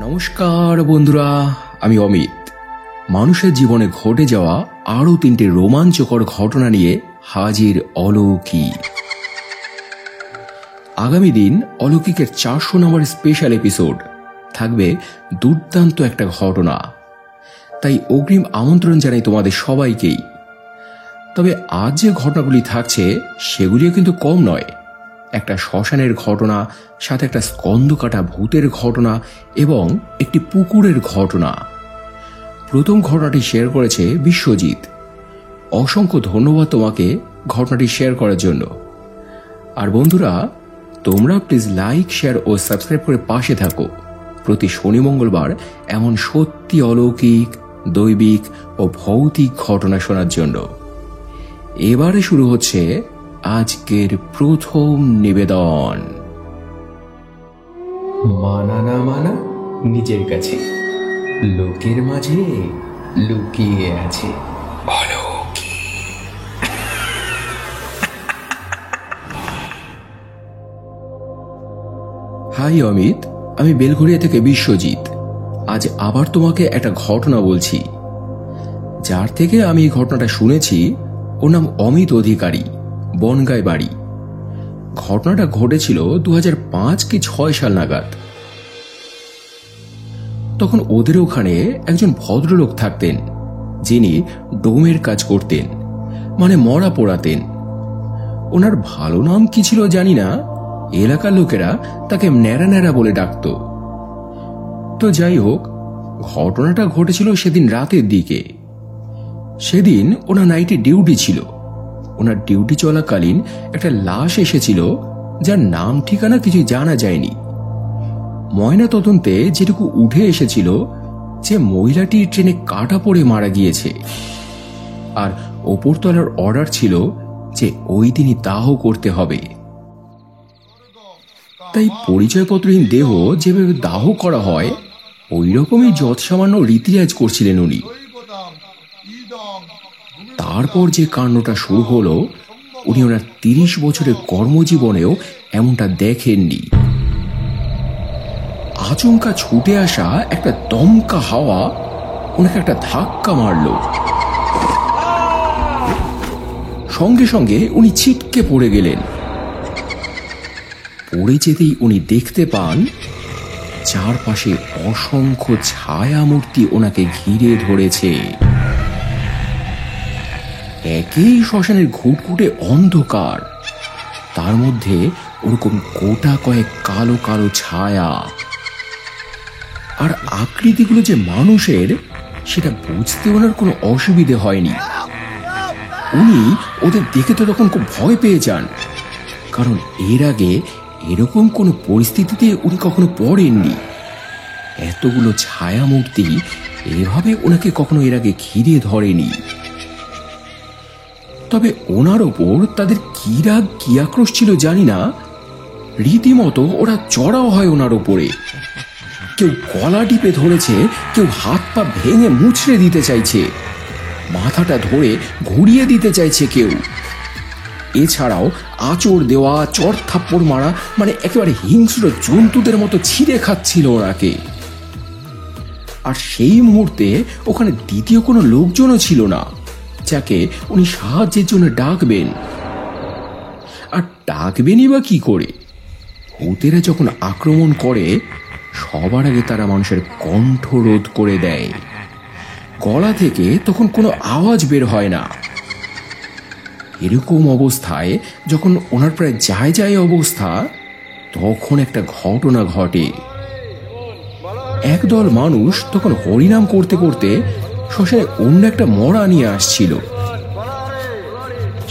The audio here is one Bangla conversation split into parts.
নমস্কার বন্ধুরা, আমি অমিত। মানুষের জীবনে ঘটে যাওয়া আরো 3টে রোমাঞ্চকর ঘটনা নিয়ে হাজির অলৌকিক। আগামী দিন অলৌকিকের 400 নম্বর স্পেশাল এপিসোড থাকবে দুর্দান্ত একটা ঘটনা, তাই অগ্রিম আমন্ত্রণ জানাই তোমাদের সবাইকেই। তবে আজ যে ঘটনাগুলি থাকছে সেগুলিও কিন্তু কম নয়। একটা শ্মশানের ঘটনা, সাথে একটা স্কন্ধকাটা ভূতের ঘটনা এবং একটি পুকুরের ঘটনা। প্রথম ঘটনাটি শেয়ার করেছে বিশ্বজিৎ। অসংখ্য ধন্যবাদ তোমাকে ঘটনাটি শেয়ার করার জন্য। আর বন্ধুরা, তোমরা প্লিজ লাইক, শেয়ার ও সাবস্ক্রাইব করে পাশে থাকো প্রতি শনি মঙ্গলবার এমন সত্যি অলৌকিক, দৈবিক ও ভৌতিক ঘটনা শোনার জন্য। এবারে শুরু হচ্ছে আজকের প্রথম নিবেদন। মানা না মানা নিজের কাছে, লোকের মাঝে লুকিয়ে আছে অলৌকিক। হাই অমিত, আমি বেলঘরিয়া থেকে বিশ্বজিৎ। আজ আবার তোমাকে একটা ঘটনা বলছি। যার থেকে আমি এই ঘটনাটা শুনেছি ওর নাম অমিত অধিকারী, বনগাঁয় বাড়ি। ঘটনাটা ঘটেছিল 2005 কি 6 সাল নাগাদ। তখন ওদের ওখানে একজন ভদ্রলোক থাকতেন যিনি ডোমের কাজ করতেন, মানে মরা পোড়াতেন। ওনার ভালো নাম কি ছিল জানি না, এলাকার লোকেরা তাকে ন্যাড়া ন্যাড়া বলে ডাকত। তো যাই হোক, ঘটনাটা ঘটেছিল সেদিন রাতের দিকে। সেদিন ওনার নাইটে ডিউটি ছিল। ওনার ডিউটি চলাকালীন একটা লাশ এসেছিল যার নাম ঠিকানা কিছু জানা যায়নি। ময়না তদন্তে যেটুকু উঠে এসেছিল যে মহিলাটি ট্রেনে কাটা পড়ে মারা গিয়েছে, আর ওপরতলার অর্ডার ছিল যে ওই দিনই দাহ করতে হবে। তাই পরিচয়পত্রহীন দেহ যেভাবে দাহ করা হয় ওই রকমই যৎসামান্য রীতিরাজ করছিলেন উনি। তারপর যে কাণ্ডটা শুরু হলো, উনি ওনার 30 বছরের কর্মজীবনেও এমনটা দেখেননি। আচমকা ছুটে আসা একটা দমকা হাওয়া ওনাকে একটা ধাক্কা মারল। সঙ্গে সঙ্গে উনি ছিটকে পড়ে গেলেন। পড়ে যেতেই উনি দেখতে পান চারপাশে অসংখ্য ছায়ামূর্তি ওনাকে ঘিরে ধরেছে। একই শ্মশানের ঘুটঘুটে অন্ধকার, তার মধ্যে ওরকম গোটা কয়েক কালো কালো ছায়া। আর আকৃতিগুলো যে মানুষের সেটা বুঝতে ওনার কোনো অসুবিধে হয়নি। উনি ওদের দেখে তো তখন খুব ভয় পেয়ে যান, কারণ এর আগে এরকম কোনো পরিস্থিতিতে উনি কখনো পড়েননি। এতগুলো ছায়ামূর্তি এভাবে ওনাকে কখনো এর আগে ঘিরে ধরেনি। তবে ওনার ওপর তাদের কি রাগ কি আক্রোশ ছিল জানি না, রীতিমতো ওরা চড়াও হয় ওনার ওপরে। কেউ গলা টিপে ধরেছে, কেউ হাত পা ভেঙে মুচড়ে দিতে চাইছে, মাথাটা ধরে ঘুরিয়ে দিতে চাইছে কেউ। এছাড়াও আঁচড় দেওয়া, চড় থাপ্পড় মারা, মানে একেবারে হিংস্র জন্তুদের মতো ছিঁড়ে খাচ্ছিল ওনাকে। আর সেই মুহূর্তে ওখানে দ্বিতীয় কোনো লোকজনও ছিল না যাকে উনি সাহায্যের জন্য ডাকবেন। আর ডাকবেনই বা কি করে? ভূতেরা যখন আক্রমণ করে সবার আগে তারা মানুষের কণ্ঠ রোধ করে দেয়। গলা থেকে তখন কোনো আওয়াজ বের হয় না। এরকম অবস্থায় যখন ওনার প্রায় যায় যায় অবস্থা, তখন একটা ঘটনা ঘটে। একদল মানুষ তখন হরিনাম করতে করতে শ্মশানে অন্য একটা মরা নিয়ে আসছিল।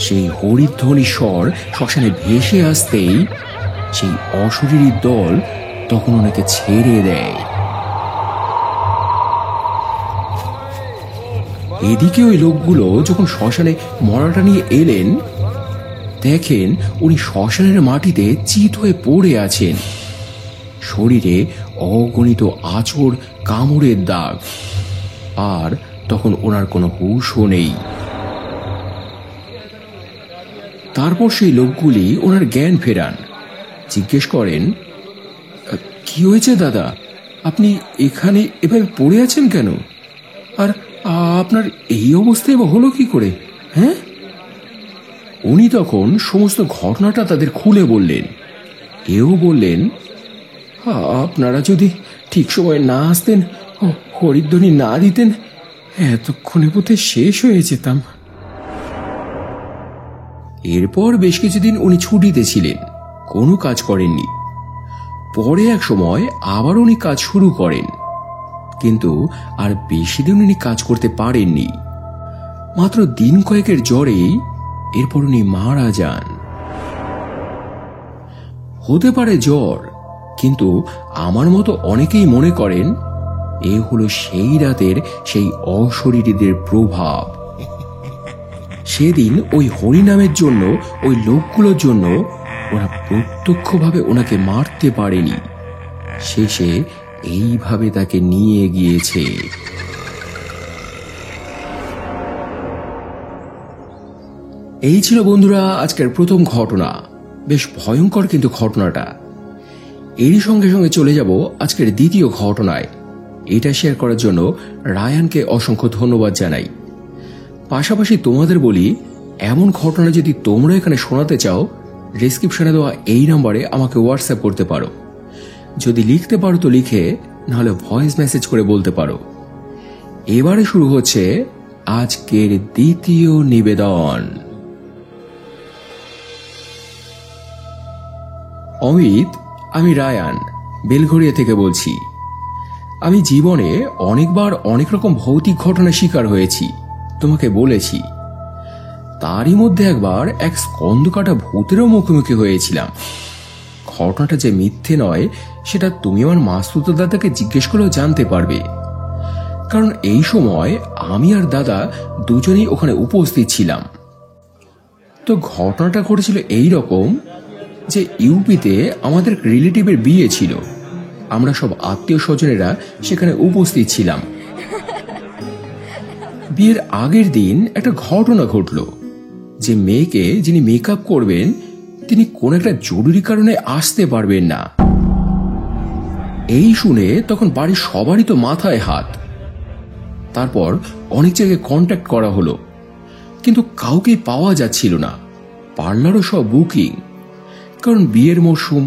সেই হরিধ্বনি স্বর শ্মশানে ভেসে আসতেই সেই অশরীরী দল তখন ওনাকে ছেড়ে দেয়। এদিকে ওই লোকগুলো যখন শ্মশানে মরাটা নিয়ে এলেন, দেখেন উনি শ্মশানের মাটিতে চিত হয়ে পড়ে আছেন। শরীরে অগণিত আঁচড়, কামড়ের দাগ, আর তখন ওনার কোনো হুঁশও নেই। তারপর সেই লোকগুলি ওনার জ্ঞান ফেরান, জিজ্ঞেস করেন, কি হয়েছে দাদা, আপনি এখানে এভাবে পড়ে আছেন কেন? আর আপনার এই অবস্থায় বা হলো কি করে? হ্যাঁ? উনি তখন সমস্ত ঘটনাটা তাদের খুলে বললেন। এও বললেন, আপনারা যদি ঠিক সময় না আসতেন, হরিধ্বনি না দিতেন, এতক্ষণে বোধে শেষ হয়ে যেতাম। এরপর বেশ কিছুদিন উনি ছুটিতে ছিলেন, কোনো কাজ করেননি। পরে এক সময় আবার উনি কাজ শুরু করেন, কিন্তু আর বেশি দিন উনি কাজ করতে পারেননি। মাত্র দিন কয়েকের জ্বরেই এরপর উনি মারা যান। হতে পারে জ্বর, কিন্তু আমার মতো অনেকেই মনে করেন এ হলো সেই রাতের সেই অশরীরীদের প্রভাব। সেদিন ওই হরিনামের জন্য, ওই লোকগুলোর জন্য ওরা প্রত্যক্ষভাবে ওনাকে মারতে পারেনি, শেষে এইভাবে তাকে নিয়ে গিয়েছে। এই ছিল বন্ধুরা আজকের প্রথম ঘটনা। বেশ ভয়ঙ্কর কিন্তু ঘটনাটা। এরই সঙ্গে সঙ্গে চলে যাব আজকের দ্বিতীয় ঘটনায়। এটা শেয়ার করার জন্য রায়ানকে অসংখ্য ধন্যবাদ জানাই। পাশাপাশি তোমাদের বলি, এমন ঘটনা যদি তোমরা এখানে শোনাতে চাও, ডেসক্রিপশনে দেওয়া এই নম্বরে আমাকে হোয়াটসঅ্যাপ করতে পারো। যদি লিখতে পারো তো লিখে, নাহলে ভয়েস মেসেজ করে বলতে পারো। এবারে শুরু হচ্ছে আজকের দ্বিতীয় নিবেদন। অমিত, আমি রায়ান, বেলঘরিয়া থেকে বলছি। আমি জীবনে অনেকবার অনেক রকম ভৌতিক ঘটনার শিকার হয়েছি, তোমাকে বলেছি। তারই মধ্যে একবার এক স্কন্ধকাটা ভূতেরও মুখোমুখি হয়েছিলাম। ঘটনাটা যে মিথ্যে নয় সেটা তুমি আমার মাসুতো দাদাকে জিজ্ঞেস করলেও জানতে পারবে, কারণ এই সময় আমি আর দাদা দুজনেই ওখানে উপস্থিত ছিলাম। তো ঘটনাটা ঘটেছিল এই রকম যে ইউপিতে আমাদের রিলেটিভের বিয়ে ছিল। আমরা সব আত্মীয় স্বজনেরা সেখানে উপস্থিত ছিলাম। বিয়ের আগের দিন একটা ঘটনা ঘটলো যে মেয়েকে যিনি মেকআপ করবেন তিনি কোন একটা জরুরি কারণে আসতে পারবেন না। এই শুনে তখন বাড়ির সবারই তো মাথায় হাত। তারপর অনেক জায়গায় কন্ট্যাক্ট করা হলো, কিন্তু কাউকে পাওয়া যাচ্ছিল না। পার্লারও সব বুকিং, কারণ বিয়ের মরশুম,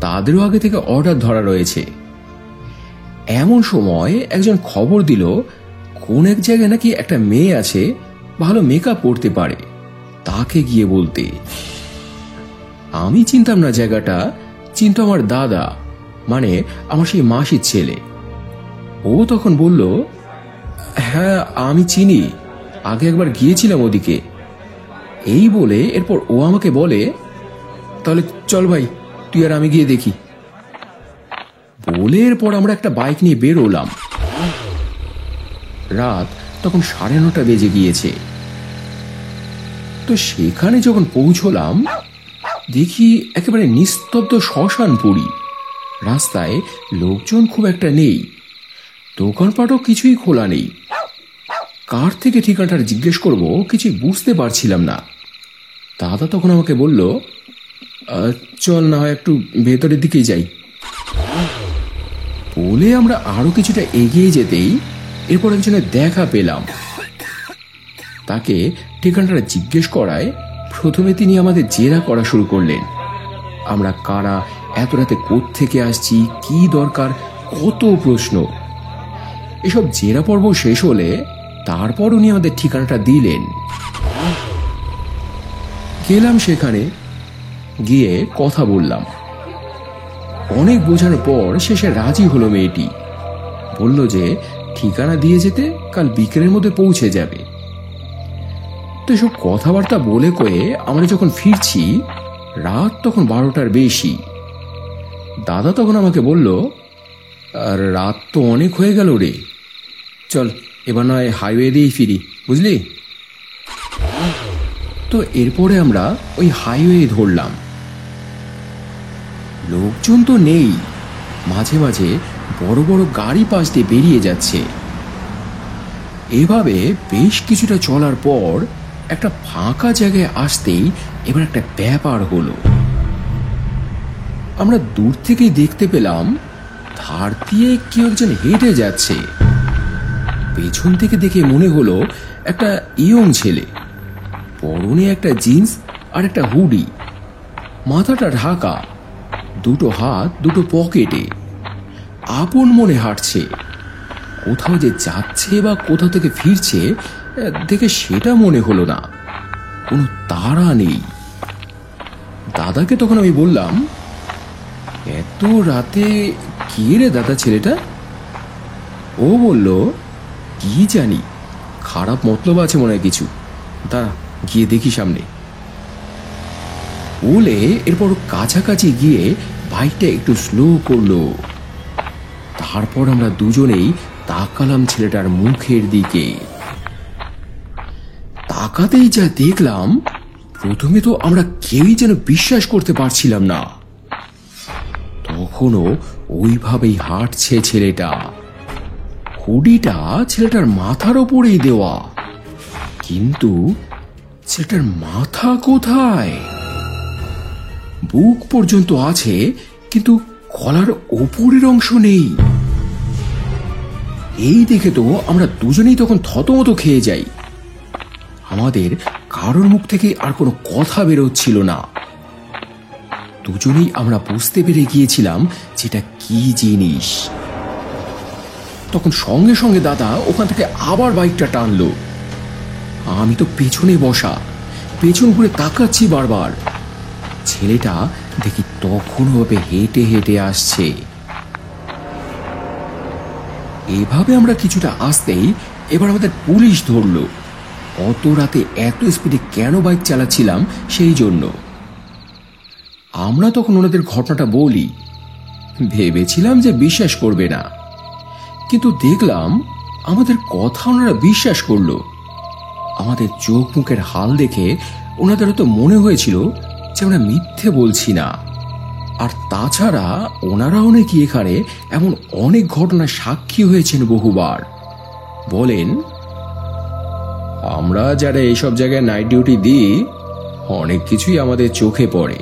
তাদেরও আগে থেকে অর্ডার ধরা রয়েছে। এমন সময় একজন খবর দিল কোন এক জায়গায় নাকি একটা মেয়ে আছে, ভালো মেকআপ করতে পারে, তাকে গিয়ে বলতে। আমি চিনতাম না জায়গাটা, চিনত আমার দাদা, মানে আমার সেই মাসির ছেলে। ও তখন বলল, হ্যাঁ আমি চিনি, আগে একবার গিয়েছিলাম ওদিকে। এই বলে এরপর ও আমাকে বলে, তাহলে চল ভাই, তুই আর আমি গিয়ে দেখি। বলে এরপর আমরা একটা বাইক নিয়ে বেরোলাম। রাত তখন 9:30 বেজে গিয়েছে। তো সেখানে যখন পৌঁছলাম, দেখি একেবারে নিস্তব্ধ শ্মশানপুরী। রাস্তায় লোকজন খুব একটা নেই, দোকানপাটও কিছুই খোলা নেই। কার থেকে ঠিকানাটা জিজ্ঞেস করব কিছুই বুঝতে পারছিলাম না। দাদা তখন আমাকে বলল, চল না হয় একটু ভেতরের দিকেই যাই। বলে আমরা আরো কিছুটা এগিয়ে যেতেই এরপর একজনের দেখা পেলাম। তাকে ঠিকানাটা জিজ্ঞেস করায় প্রথমে তিনি আমাদের জেরা করা শুরু করলেন। আমরা কারা, এত রাতে কোত্থেকে আসছি, কি দরকার, কত প্রশ্ন। এসব জেরা পর্ব শেষ হলে তারপর উনি আমাদের ঠিকানাটা দিলেন। গেলাম সেখানে, গিয়ে কথা বললাম। অনেক বোঝানোর পর শেষে রাজি হলো মেয়েটি। বলল যে ঠিকানা দিয়ে যেতে কাল বিকেলের মধ্যে পৌঁছে যাবে। তো এসব কথাবার্তা বলে কয়ে আমরা যখন ফিরছি, রাত তখন 12টার বেশি। দাদা তখন আমাকে বলল, আর রাত তো অনেক হয়ে গেল রে, চল এবার নয় হাইওয়ে দিয়েই ফিরি, বুঝলি। তো এরপরে আমরা ওই হাইওয়ে ধরলাম। লোকজন তো নেই, মাঝে মাঝে বড় বড় গাড়ি পাশ দিয়ে বেরিয়ে যাচ্ছে। এভাবে বেশ কিছুটা চলার পর একটা ফাঁকা জায়গায় আসতেই এবার একটা ব্যাপার হলো। আমরা দূর থেকেই দেখতে পেলাম ধার দিয়ে কেউ একজন হেঁটে যাচ্ছে। পেছন থেকে দেখে মনে হলো একটা ইয়ং ছেলে, পরনে একটা জিন্স আর একটা হুডি, মাথাটা ঢাকা, দুটো হাত দুটো পকেটে, আপন মনে হাঁটছে। কোথাও যে যাচ্ছে বা কোথাও থেকে ফিরছে দেখে সেটা মনে হলো না, কোনো তাড়া নেই। দাদাকে তখন আমি বললাম, এত রাতে কে রে দাদা ছেলেটা? ও বলল, কি জানি, খারাপ মতলব আছে মনে হয় কিছু, দাঁড়া গিয়ে দেখি সামনে। বলে এরপর কাছাকাছি গিয়ে বাইকটা একটু স্লো করলো। তারপর আমরা দুজনেই তাকালাম ছেলেটার মুখের দিকে। তাকাতেই যা দেখলাম, প্রথমে তো আমরা কেউই যেন বিশ্বাস করতে পারছিলাম না। তখনও ওইভাবেই হাঁটছে ছেলেটা, হুডিটা ছেলেটার মাথার ওপরেই দেওয়া, কিন্তু ছেলেটার মাথা কোথায়? বুক পর্যন্ত আছে, কিন্তু গলার ওপরের অংশ নেই। এই দেখে তো আমরা দুজনেই তখন থতমত খেয়ে যাই। আমাদের কারোর মুখ থেকে আর কোনো কথা বেরোচ্ছিল না। দুজনেই আমরা বুঝতে পেরে গিয়েছিলাম যেটা কি জিনিস। তখন সঙ্গে সঙ্গে দাদা ওখান থেকে আবার বাইকটা টানলো। আমি তো পেছনে বসা, পেছন ঘুরে তাকাচ্ছি বারবার। ছেলেটা দেখি তখনও ভাবে হেঁটে হেঁটে আসছে। এভাবে আমরা কিছুটা আসতেই এবার আমাদের পুলিশ ধরলো। অত রাতে এত স্পিডে কেন বাইক চালাচ্ছিলাম সেই জন্য। আমরা তখন ওনাদের ঘটনাটা বলি, ভেবেছিলাম যে বিশ্বাস করবে না, কিন্তু দেখলাম আমাদের কথা ওনারা বিশ্বাস করলো। আমাদের চোখ মুখের হাল দেখে ওনাদেরও তো মনে হয়েছিল যে আমরা মিথ্যে বলছি না। আর তাছাড়া ওনারাও নাকি এখানে এমন অনেক ঘটনা সাক্ষী হয়েছেন বহুবার। বলেন, আমরা যারা এইসব জায়গায় নাইট ডিউটি দিই, অনেক কিছুই আমাদের চোখে পড়ে,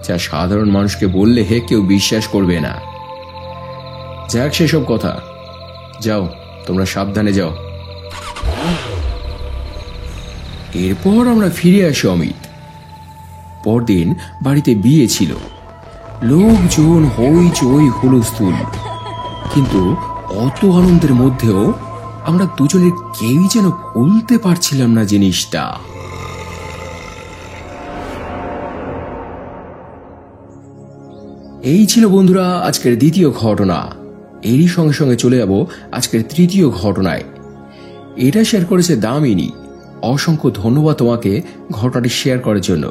যা সাধারণ মানুষকে বললে কেউ বিশ্বাস করবে না। যাক সেসব কথা, যাও তোমরা সাবধানে যাও। এরপর আমরা ফিরে আসি অমিত। পরদিন বাড়িতে বিয়ে ছিল, লোকজন হইচই হুলস্থুল, কিন্তু অত আনন্দের মধ্যেও আমরা দুজনের কেউই যেন ভুলতে পারছিলাম না জিনিসটা। এই ছিল বন্ধুরা আজকের দ্বিতীয় ঘটনা। এরই সঙ্গে সঙ্গে চলে যাব আজকের তৃতীয় ঘটনায়। এটা শেয়ার করেছে দামিনী। অসংখ্য ধন্যবাদ তোমাকে ঘটনাটি শেয়ার করার জন্য।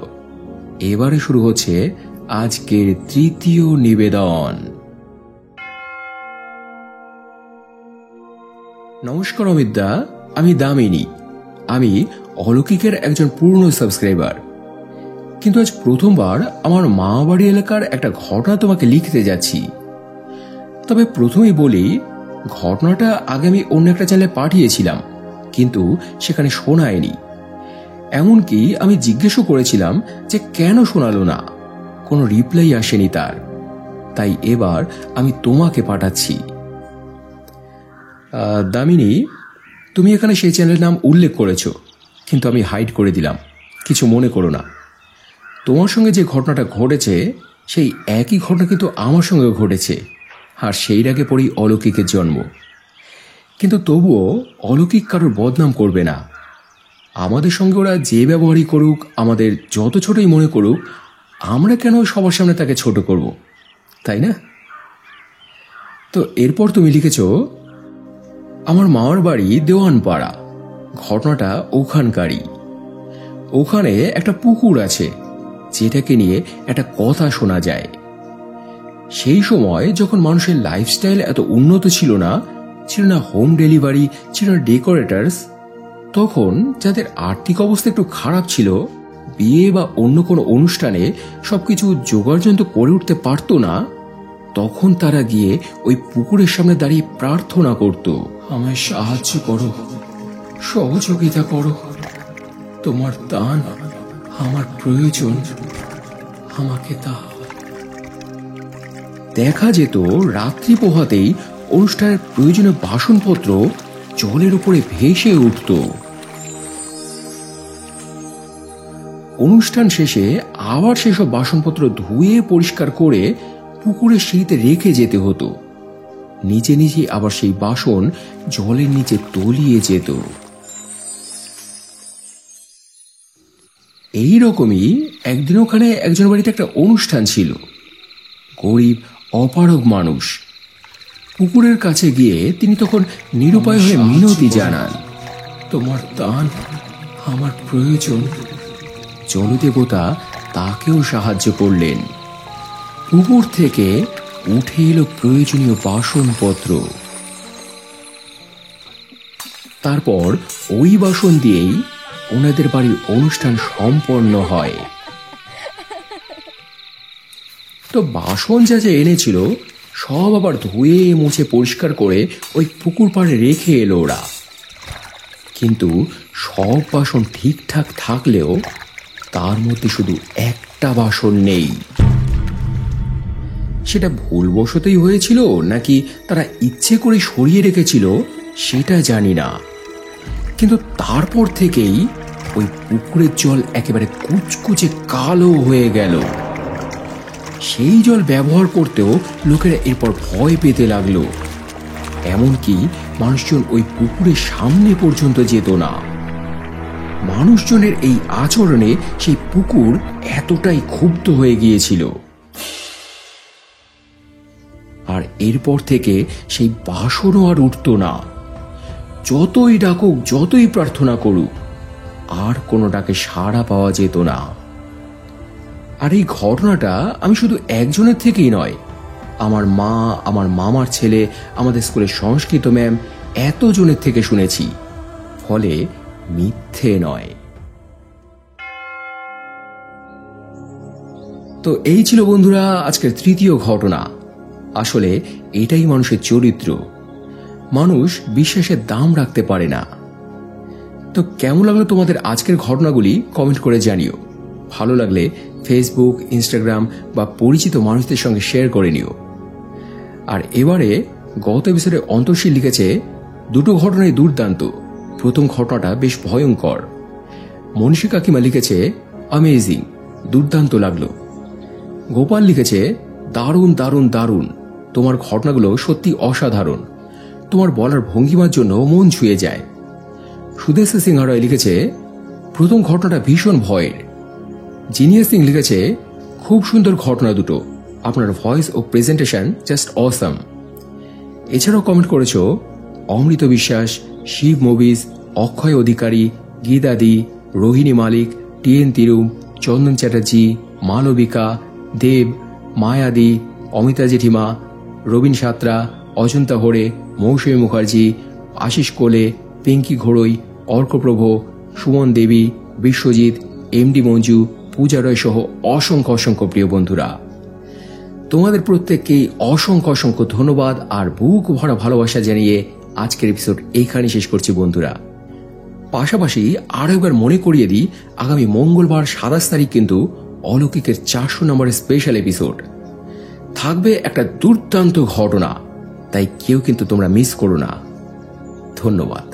এবারে শুরু হচ্ছে আজকের তৃতীয় নিবেদন। নমস্কার অমিতদা, আমি দামিনী। আমি অলৌকিকের একজন পূর্ণ সাবস্ক্রাইবার, কিন্তু আজ প্রথমবার আমার মা বাড়ি এলাকার একটা ঘটনা তোমাকে লিখতে যাচ্ছি। তবে প্রথমেই বলি, ঘটনাটা আগে আমি অন্য একটা চ্যানেলে পাঠিয়েছিলাম, কিন্তু সেখানে শোনায়নি। এমনকি আমি জিজ্ঞেসও করেছিলাম যে কেন শোনালো না, কোনো রিপ্লাই আসেনি তার। তাই এবার আমি তোমাকে পাঠাচ্ছি। দামিনী, তুমি এখানে সেই চ্যানেলের নাম উল্লেখ করেছো, কিন্তু আমি হাইড করে দিলাম, কিছু মনে করো না। তোমার সঙ্গে যে ঘটনাটা ঘটেছে সেই একই ঘটনা কিন্তু আমার সঙ্গেও ঘটেছে, আর সেই আগে পরেই অলৌকিকের জন্ম। কিন্তু তবুও অলৌকিক কারোর বদনাম করবে না। আমাদের সঙ্গে ওরা যে ব্যবহারই করুক, আমাদের যত ছোটই মনে করুক, আমরা কেন সবার সামনে তাকে ছোট করব, তাই না? তো এরপর তুমি লিখেছ, আমার মামার বাড়ি দেওয়ানপাড়া, ঘটনাটা ওখানকারই। ওখানে একটা পুকুর আছে, যেটাকে নিয়ে একটা কথা শোনা যায়। সেই সময় যখন মানুষের লাইফস্টাইল এত উন্নত ছিল না হোম ডেলিভারি, ছিল না ডেকোরেটার্স, তখন যাদের আর্থিক অবস্থা একটু খারাপ ছিল, বিয়ে বা অন্য কোনো অনুষ্ঠানে সবকিছু জোগাড়যন্ত্র করে উঠতে পারতো না, তখন তারা গিয়ে ওই পুকুরের সামনে দাঁড়িয়ে প্রার্থনা করত, আমায় সাহায্য করো, সহযোগিতা করো, তোমার দান আমার প্রয়োজন, আমাকে দাও। দেখা যেত রাত্রি পোহাতেই অনুষ্ঠানের প্রয়োজনীয় বাসনপত্র জলের উপরে ভেসে উঠত। অনুষ্ঠান শেষে আবার সেসব বাসনপত্র ধুয়ে পরিষ্কার করে পুকুরের সিঁড়িতে রেখে যেতে হতো। নিজে নিজে আবার সেই বাসন জলের নিচে তলিয়ে যেত। এই রকমই একদিন ওখানে একজন বাড়িতে একটা অনুষ্ঠান ছিল। গরিব অপারগ মানুষ। পুকুরের কাছে গিয়ে তিনি তখন নিরুপায় হয়ে মিনতি জানান, তোমার দান আমার প্রয়োজন। জলদেবতা তাকেও সাহায্য করলেন। পুকুর থেকে উঠে এলো প্রয়োজনীয় বাসনপত্র। তারপর ওই বাসন দিয়েই ওনাদের বাড়ির অনুষ্ঠান সম্পন্ন হয়। তো বাসন যা যা এনেছিল সব আবার ধুয়ে মুছে পরিষ্কার করে ওই পুকুর পাড়ে রেখে এলো ওরা। কিন্তু সব বাসন ঠিকঠাক থাকলেও তার মধ্যে শুধু একটা বাসন নেই। সেটা ভুলবশতই হয়েছিল নাকি তারা ইচ্ছে করে সরিয়ে রেখেছিল সেটা জানি না, কিন্তু তারপর থেকেই ওই পুকুরের জল একেবারে কুচকুচে কালো হয়ে গেল। সেই জল ব্যবহার করতেও লোকেরা এরপর ভয় পেতে লাগলো। এমনকি মানুষজন ওই পুকুরের সামনে পর্যন্ত যেত না। মানুষজনের এই আচরণে সেই পুকুর এতটাই ক্ষুব্ধ হয়ে গিয়েছিল। আর এরপর থেকে সেই বাসনও আর উঠত না। যতই ডাকুক, যতই প্রার্থনা করুক, আর কোনো ডাকে সাড়া পাওয়া যেত না। আর এই ঘটনাটা আমি শুধু একজনের থেকেই নয়, আমার মা, আমার মামার ছেলে, আমাদের স্কুলের সংস্কৃত ম্যাম, এতজনের থেকে শুনেছি। ফলে মিথ্যে নয়। তো এই ছিল বন্ধুরা আজকের তৃতীয় ঘটনা। আসলে এটাই মানুষের চরিত্র। মানুষ বিশ্বাসের দাম রাখতে পারে না। তো কেমন লাগলো তোমাদের আজকের ঘটনাগুলি কমেন্ট করে জানিও। ভালো লাগলে ফেসবুক, ইনস্টাগ্রাম বা পরিচিত মানুষদের সঙ্গে শেয়ার করে নিও। আর এবারে গত এপিসোডে অন্তর্শীল লিখেছে, দুটো ঘটনাই দুর্দান্ত। প্রথম ঘটনাটা বেশ ভয়ঙ্কর। মনীষী কাকিমা লিখেছে, অ্যামেজিং, দুর্দান্ত লাগলো। গোপাল লিখেছে, দারুণ দারুণ দারুণ, তোমার ঘটনাগুলো সত্যি অসাধারণ। তোমার বলার ভঙ্গিমার জন্য মন ছুঁয়ে যায়। সুদেশা সিংহ রায় লিখেছে, প্রথম ঘটনাটা ভীষণ ভয়ের। জিনিয়াস সিং লিখেছে, খুব সুন্দর ঘটনা দুটো, আপনার ভয়েস ও প্রেজেন্টেশন জাস্ট অসাম। এছাড়াও কমেন্ট করেছ অমৃত বিশ্বাস, শিব মুভিজ, অক্ষয় অধিকারী, গীতাদি, রোহিণী মালিক, টিএন তিরুম, চন্দন চ্যাটার্জি, মালবিকা, দেব, মায়াদি, অমিতা জেঠিমা, রবীন সাঁতরা, অজন্তা হোড়ে, মৌসুমী মুখার্জি, আশিস কোলে, পিঙ্কি ঘোড়ই, অর্কপ্রভ, সুমন দেবী, বিশ্বজিৎ, এমডি মঞ্জু, পূজা রয় সহ অসংখ্য অসংখ্য প্রিয় বন্ধুরা, তোমাদের প্রত্যেককেই অসংখ্য অসংখ্য ধন্যবাদ আর বুক ভরা ভালোবাসা জানিয়ে আজকের এপিসোড এইখানে শেষ করছি বন্ধুরা। পাশাপাশি আরো একবার মনে করিয়ে দিই, আগামী মঙ্গলবার 27 তারিখ কিন্তু অলৌকিকের 400 নম্বরের স্পেশাল এপিসোড থাকবে। একটা দুর্দান্ত ঘটনা, তাই কেউ কিন্তু তোমরা মিস করো না। ধন্যবাদ।